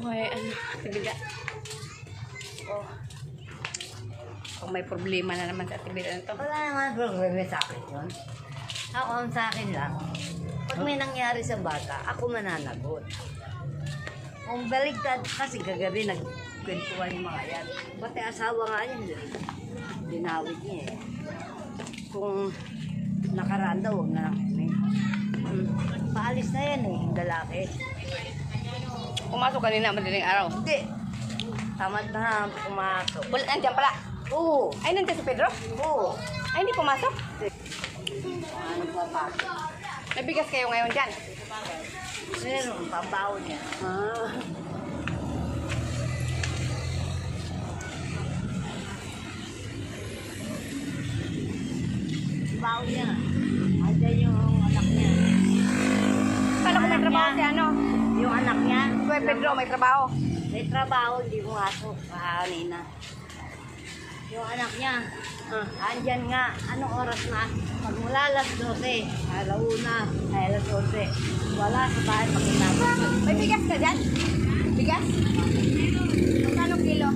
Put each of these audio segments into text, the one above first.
may ano, Tibida. Oh. Kung may problema na naman sa Tibida na to. Wala naman problema sa akin yun. Ako ang sa akin lang. Pag may nangyari sa bata, ako mananagot. Kung baligtad, kasi kagabi nagkwentuhan yung mga yan. Pati asawa nga yun, dinawit niya eh. Kung nakaraan daw, huwag na lang kami. Paalis na yan eh, yung lalaki. Pumasok kanina, madaling araw. Hindi. Tamad na pumasok. Wala, nandiyan pala. Oo. Ay, nandiyan si Pedro? Oo. Ay, hindi pumasok? Ano pa pa? May bigas kayo ngayon dyan? Meron, pambaon niya. Ah. Pambaon niya. Andiyan yung anak niya. Paano kung may trabaho si ano? Yung anak niya. Kuya Pedro, may trabaho. May trabaho, hindi pumasok. Kanina. Yung anak niya. Andyan nga. Anong oras na? Magmula alas 12. Alauna. Ay alas 12. Wala sa bahay pagkatapos. May bigas ka dyan? Bigas? Magkano kilo?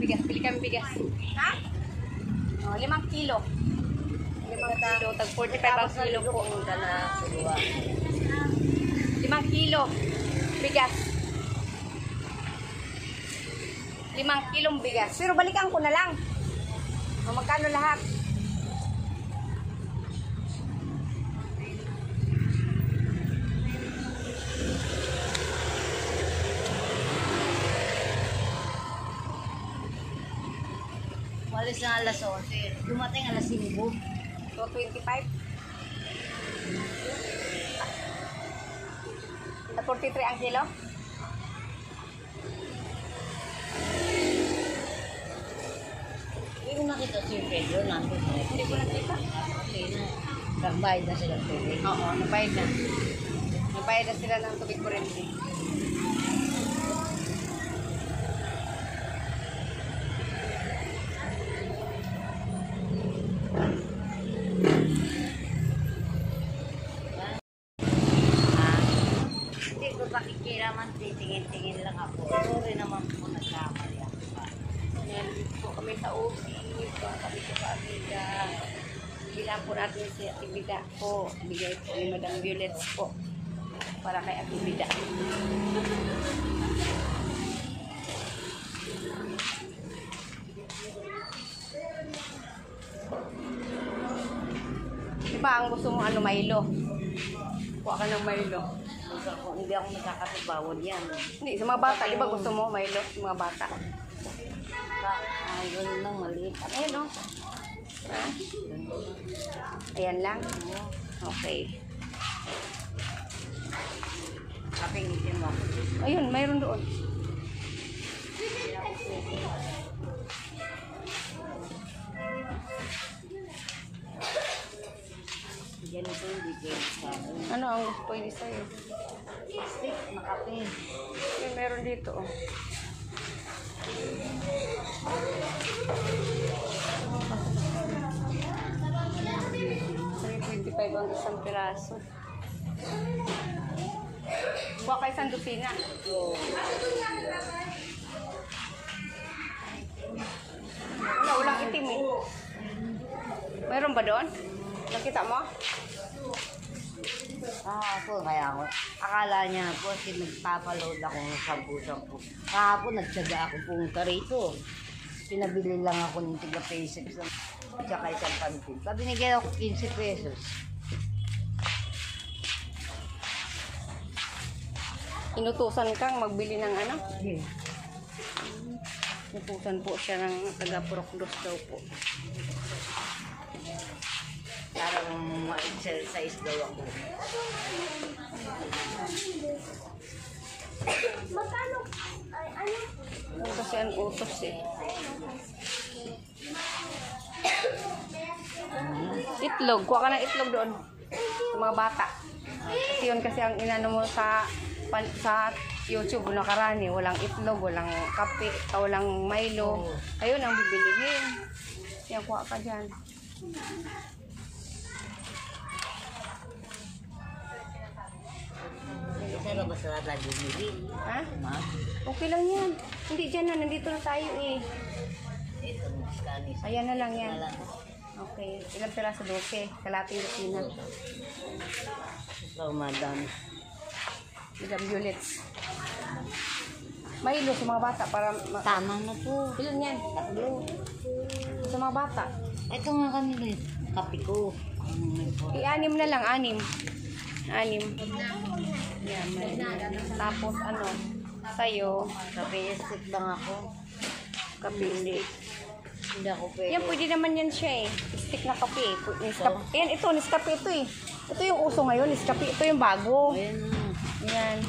Bigas, pili kami bigas. Ha? Oh, 5 kilo. 5 kilo, tag 45 ang kilo po. Pumunta na sa luwa. 5 kilo. Bigas. 5 kilong bigas. Pero balikan ko na lang. O, magkano lahat? Walis na alas 11. Dumating alas 5. So, 25. 43 ang kilo? Hindi ko nakita si Pedro. Nandun na. Hindi ko nakita. Okay na. Nagbayad na sila tubig. Oo, nabayad na. Nabayad na sila ng tubig kurente. Hindi ko pakikiraman. Titingin-tingin lang ako. Sorry naman po nagkamali ako. Ayan, po kami sa OC. Kami sa Amiga. Bilang po natin si Atibida po. Bigay po ni Madam Violets po. Para kay Atibida. Diba ang gusto mo ano, Milo? Kuha ka ng Milo. Hindi ako magkakatibawad yan. Hindi, sa mga bata. Diba gusto mo Milo? Sa mga bata. Ay, ganun lang maliit. Ayan o. Ayan lang. Okay. Kapingitin mo ako. Ayun, mayroon doon. Ganito hindi pwede sa akin. Ano ang pwede sa'yo? Stick na kape. Ayun, meron dito oh. $3.25 ang isang piraso. Kuha ka isang dupina. Walang itim eh. Mayroon ba doon? Nakita mo? Kahapon kaya ako. Akala niya po nagpapaload ako ng sampu-sampu. Kahapon nagtsaga ako pumunta rito. Pinabili lang ako ng tiga pesos at saka isang pantin. Binigyan ako 15 pesos. Inutusan kang magbili ng ano? Okay. Inutusan po siya ng taga-Procdos daw po. Parang ma-exercise daw ako. Magkano? Ay, ano? Ano kasi ang utos eh. Itlog. Kuha ka ng itlog doon. Sa mga bata. Kasi yun kasi ang inano mo sa YouTube, nakarani. Walang itlog, walang kape, walang Milo. Ayun ang bibilihin. Yan, kuha ka dyan. Isa ka ba sa radyo bumili? Ha? Ma? Okay lang yan. Hindi dyan na. Nandito na tayo eh. Ito, scanis. Ayan na lang yan. Wala. Okay. Ilang piraso? 12. Kalati Lucina. Ikaw, madam. Madam Violets. Mahilo sa mga bata para... Tama na po. Ilan yan? 3. Sa mga bata. Ito nga kami, Liz. Kape ko. I-anim na lang. 6. 6. Yan. Tapos ano? Sa'yo. Kape, stick lang ako. Kape stick. Hindi ako pwede. Yan, pwede naman yan siya eh. Stick na kape. Nescafe. Yan, ito. Nescafe ito eh. Ito yung uso ngayon. Nescafe. Ito yung bago. Ayan na. Yan.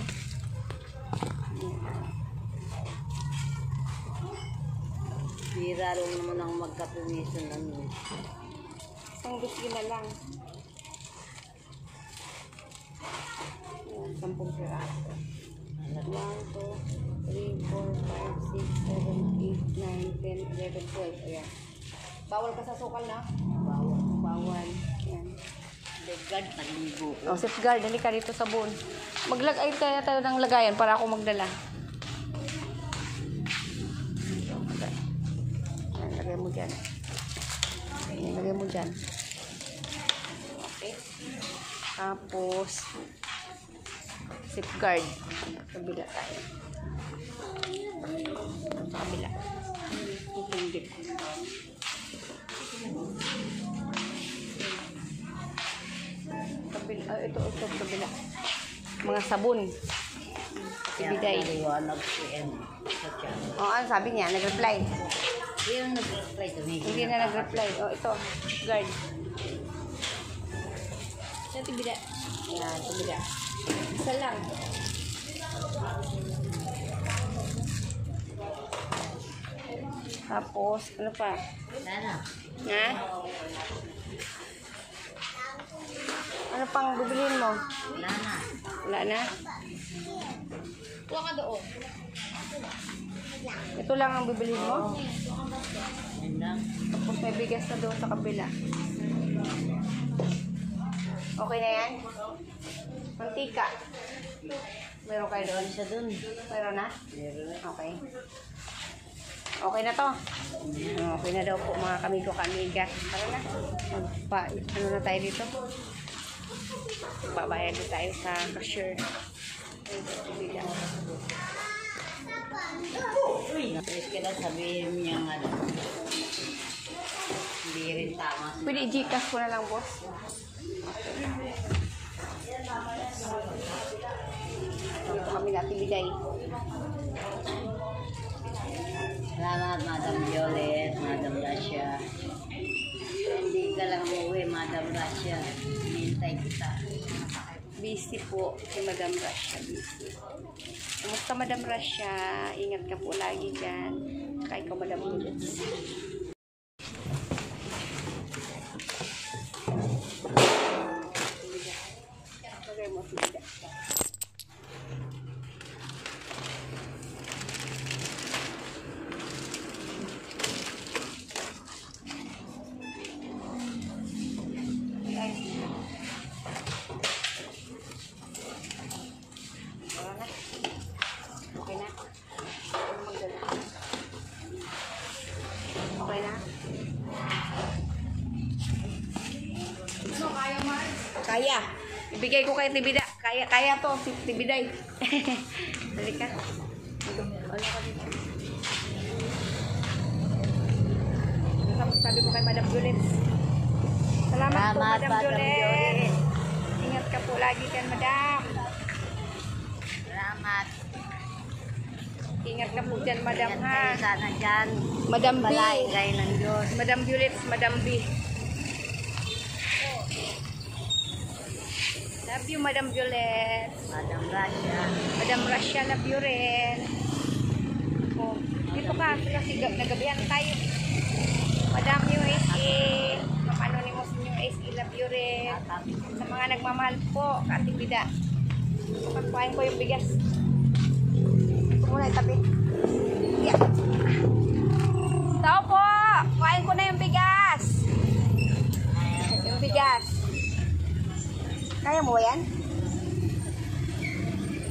Bira lang naman ako magkapumisan ng Isang bisgi na lang. Yan, 10 piraso. 1, 2, 3, 4, 5, 6, 7, 8, 9, 10, 11, 12. Ayan. Bawal ka sa sukal na? bawang. Bawal. Ayan. Dagad, paligo ko. Oh, safeguard. Dali ka dito sa buon. Maglagay kaya tayo ng lagayan para ako magdala. Ayan, lagay mo dyan. Ayan, lagay mo dyan. Okay. Tapos, safeguard. Kabila tayo. Sa kabila. Hindi. Kabila. Ito, kabila. Mga sabon. Kaya Ibiday. naliwanag si M. Sa chat. Oh, ano sabi niya? Nag-reply. Hindi yung nag-reply to me. Hindi na nag-reply. Oh, ito. Guard. Sa tibida. Yan, tibida. Isa lang. Tapos, ano pa? Sana. Ha? Ano pang bibilhin mo? Wala na. Wala na? Huwag ka doon. Ito lang ang bibilhin mo? Yan lang. Tapos may bigas na doon sa kabila. Okay na yan? Mantika. Meron kayo doon? Isa dun. Meron na? Meron na. Okay. Okay na to? Okay na daw po mga kamigo kamiga. Tara na. Ano na tayo dito? Babayad na tayo sa cashier. Please ka lang sabihin niya nga lang. Hindi rin tama. Pwede i-Gcash ko na lang, boss. Dito kami natin Salamat, Madam Violet, Madam Rasha. Hindi ka lang uuwi, Madam Rasha. Hintay kita. Busy po si Madam Rasha. Busy. Kumusta Madam Rasha? Ingat ka po lagi dyan. Kaya ko Madam Bullets. Okay mo, sige. Okay na? Okay na? Kaya. Ibigay ko kay Tibida. Kaya to, si Tibiday. Dali ka. Wala ka dito. Sabi ko kay Madam Violet. Salamat po, Madam Violet. Ingat ka po lagi kan, Madam. Salamat. Ingat ka po dyan, Madam, Ingat ha. kayo sana dyan. Madam B. Balay kayo ng Diyos. Madam Violet, Madam B. Love you, Madam Violet. Madam Rasha. Madam Rasha, love you rin. Oh, dito ka, kasi nagabihan tayo. Madam USA, Ma'am Anonymous USA, love you rin. Sa mga nagmamahal po, Katibida. Pagkuhain ko yung bigas. Ito muna itabi. Yeah. Tao po! Kuhain ko na yung bigas. Yung bigas. Kaya mo ba yan?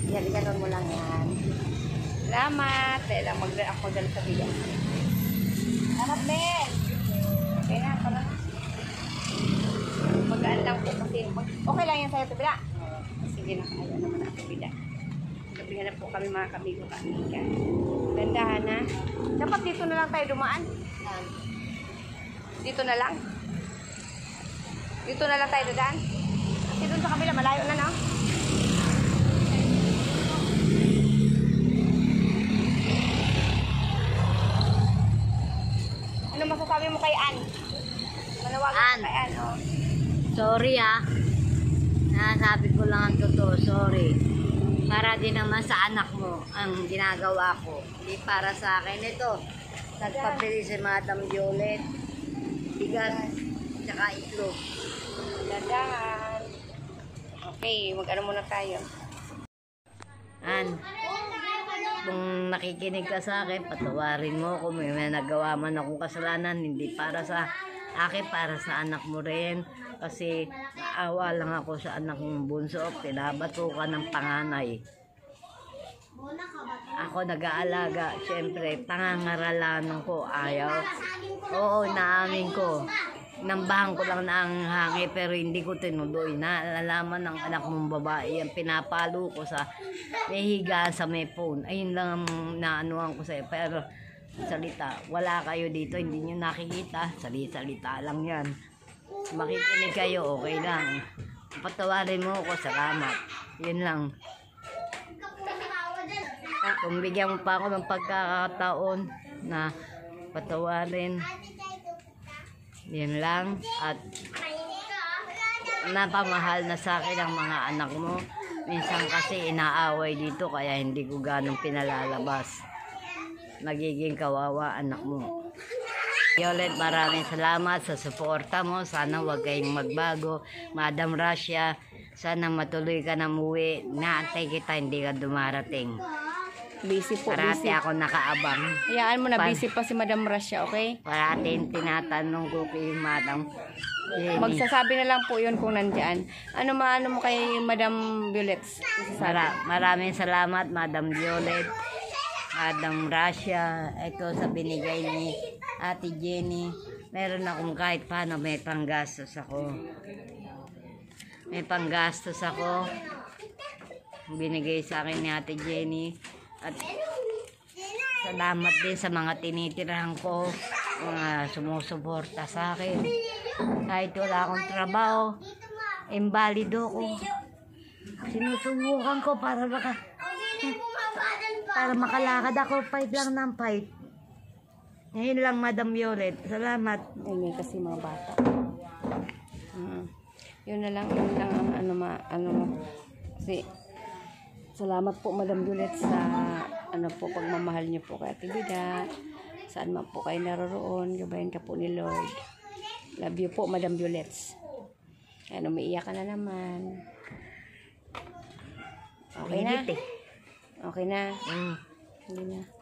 Yan, ganun mo lang yan. Salamat. Dahil lang ako magdala sa bigas. Salamat, Ben. Okay na, tara. Magaan lang po kasi. Okay lang yan sa'yo, Tibila. Sige na, ayaw naman ako, Tibila. Gabihan na po kami mga kamigo kamiga. Gandahan na. Dapat dito na lang tayo dumaan. Dito na lang. Dito na lang tayo dadaan. Kasi doon sa kabila, malayo na, no? Ano masasabi mo kay Ann? Manawagan Ann. mo kay Ann, oh. Sorry nasabi ko lang ang totoo, sorry. Para din naman sa anak mo ang ginagawa ko. Hindi para sa akin ito. Nagpapili si Madam Violet. Bigas, tsaka itlog. Dadaan. Okay, mag-ano muna tayo. An, kung nakikinig ka sa akin, patawarin mo kung may nagawa man akong kasalanan. Hindi para sa akin, para sa anak mo rin. Kasi naawa lang ako sa anak mong bunso. Pinabato ka ng panganay. Ako nag-aalaga. Siyempre, pangangaralan ko. Ayaw. Oo, naamin ko. Nambahan ko lang na ang hangi pero hindi ko tinuloy. Naalalaman ng anak mong babae yan. Pinapalo ko sa may higaan sa may phone. Ayun lang ang naanuhan ko sa'yo. Pero salita, wala kayo dito. Hindi nyo nakikita. Salita lang yan. Makikinig kayo, okay lang. Patawarin mo ako, salamat. Yun lang. Kung bigyan mo pa ako ng pagkakataon na patawarin, yun lang. At napamahal na sa akin ang mga anak mo. Minsan kasi inaaway dito kaya hindi ko ganong pinalalabas. Magiging kawawa anak mo. Violet, maraming salamat sa suporta mo. Sana huwag kayong magbago. Madam Russia, sana matuloy ka na muwi. Naantay kita, hindi ka dumarating. Busy po, Parati busy. ako nakaabang. Hayaan mo na, busy pa si Madam Russia, okay? Parati tinatanong ko kay Madam Jenny. Magsasabi na lang po yun kung nandyan. Ano mo kay Madam Violet? Maraming salamat, Madam Violet. Madam Russia, ito sa binigay ni Ate Jenny. Meron akong kahit paano may panggastos ako. May panggastos ako. Binigay sa akin ni Ate Jenny. At salamat din sa mga tinitirahan ko. Mga sumusuporta sa akin. Kahit wala akong trabaho, imbalido ko. Sinusubukan ko para makalakad ako, fight lang ng fight. Ngayon lang, Madam Violet. Salamat. Ayun kasi mga bata. Yun lang ang ano mo. Kasi, salamat po Madam Violet sa pagmamahal niyo po kay Ate Bida. Saan man po kayo naroroon, gabayan ka po ni Lord. Love you po Madam Violet. Ano, umiiyak ka na naman. Okay na? Init eh. Okay na. Mm. Hindi na.